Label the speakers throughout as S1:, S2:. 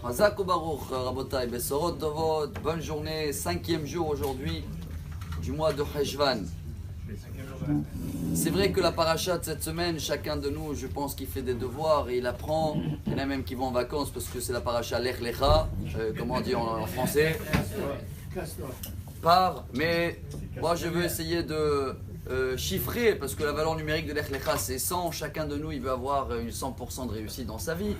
S1: Hazak Baruch, Rabotai, Besorot Tovot, bonne journée, 5e jour aujourd'hui du mois de Heshvan. C'est vrai que la paracha de cette semaine, chacun de nous, je pense qu'il fait des devoirs et il apprend. Il y en a même qui vont en vacances parce que c'est la paracha Lech Lecha, comment on dit en français. Mais moi je veux essayer de chiffrer parce que la valeur numérique de Lech Lecha c'est 100. Chacun de nous il veut avoir une 100% de réussite dans sa vie.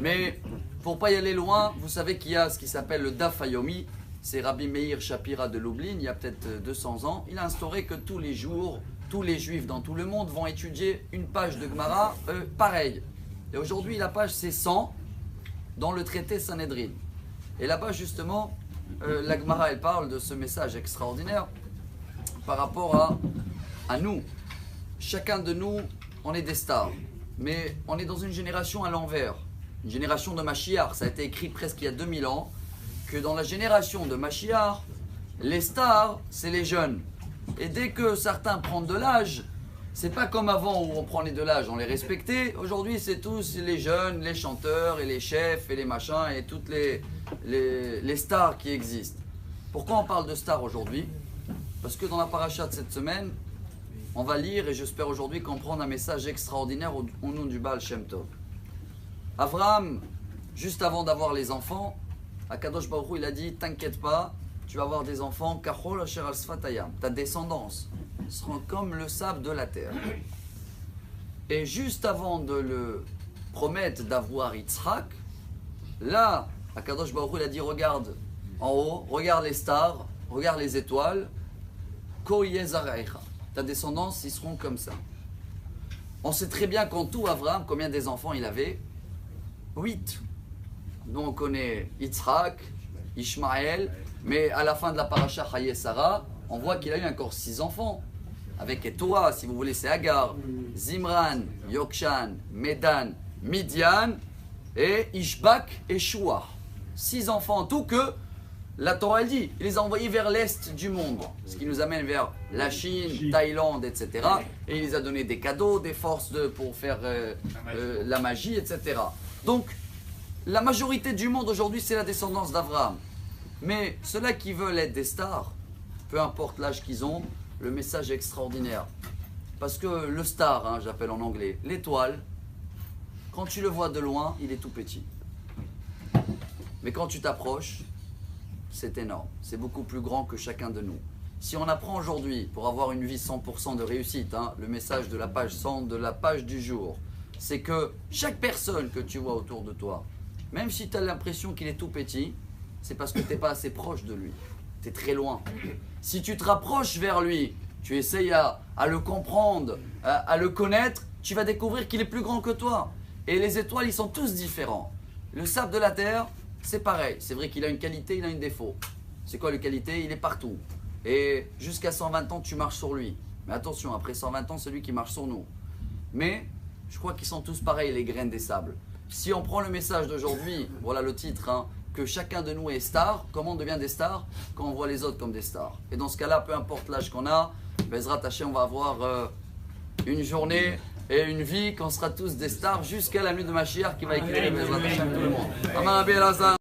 S1: Mais pour pas y aller loin, vous savez qu'il y a ce qui s'appelle le Daf Hayomi. C'est Rabbi Meir Shapira de Lublin, il y a peut-être 200 ans. Il a instauré que tous les jours, tous les juifs dans tout le monde vont étudier une page de Gemara pareille. Et aujourd'hui, la page c'est 100 dans le traité Sanhedrin. Et là-bas, justement, la Gemara, elle parle de ce message extraordinaire par rapport à nous. Chacun de nous, on est des stars. Mais on est dans une génération à l'envers. Une génération de Mashiach. Ça a été écrit presque il y a 2000 ans. Que dans la génération de Mashiach, les stars, c'est les jeunes. Et dès que certains prennent de l'âge, c'est pas comme avant où on prenait de l'âge, on les respectait. Aujourd'hui, c'est tous les jeunes, les chanteurs et les chefs et les machins et toutes les stars qui existent. Pourquoi on parle de stars aujourd'hui? Parce que dans la paracha de cette semaine, on va lire et j'espère aujourd'hui comprendre un message extraordinaire au nom du Baal Shem Tov. Abraham, juste avant d'avoir les enfants, Akadosh Baruch Hu, il a dit, t'inquiète pas, tu vas avoir des enfants, Kachol Asher al Sfatayam, ta descendance sera comme le sable de la terre. Et juste avant de le promettre d'avoir Yitzhak, là, Akadosh Baruch Hu, il a dit, regarde en haut, regarde les stars, regarde les étoiles, Ko Yezarecha, ta descendance, ils seront comme ça. On sait très bien qu'en tout, Abraham, combien des enfants il avait? 8. Nous on connaît Yitzhak, Ishmaël, mais à la fin de la paracha Chaye Sarah, on voit qu'il a eu encore 6 enfants. Avec Etora, si vous voulez, c'est Agar, Zimran, Yokshan, Medan, Midian et Ishbak et Shua. 6 enfants en tout que la Torah elle dit, il les a envoyés vers l'est du monde, ce qui nous amène vers la Chine, Thaïlande, etc. Et il les a donné des cadeaux, des forces pour faire la magie, etc. Donc, la majorité du monde aujourd'hui, c'est la descendance d'Abraham. Mais ceux-là qui veulent être des stars, peu importe l'âge qu'ils ont, le message est extraordinaire. Parce que le star, j'appelle en anglais, l'étoile, quand tu le vois de loin, il est tout petit. Mais quand tu t'approches, c'est énorme. C'est beaucoup plus grand que chacun de nous. Si on apprend aujourd'hui, pour avoir une vie 100% de réussite, le message de la page 100, de la page du jour, c'est que chaque personne que tu vois autour de toi, même si tu as l'impression qu'il est tout petit, c'est parce que tu n'es pas assez proche de lui. Tu es très loin. Si tu te rapproches vers lui, tu essayes à le comprendre, à le connaître, tu vas découvrir qu'il est plus grand que toi. Et les étoiles, ils sont tous différents. Le sable de la terre, c'est pareil. C'est vrai qu'il a une qualité, il a un défaut. C'est quoi la qualité? Il est partout. Et jusqu'à 120 ans, tu marches sur lui. Mais attention, après 120 ans, c'est lui qui marche sur nous. Mais je crois qu'ils sont tous pareils, les graines des sables. Si on prend le message d'aujourd'hui, voilà le titre, que chacun de nous est star, comment on devient des stars? Quand on voit les autres comme des stars. Et dans ce cas-là, peu importe l'âge qu'on a, Bezrat Hashem, on va avoir une journée et une vie qu'on sera tous des stars jusqu'à la nuit de Mashiach qui va éclairer Bezrat Hashem tout le monde.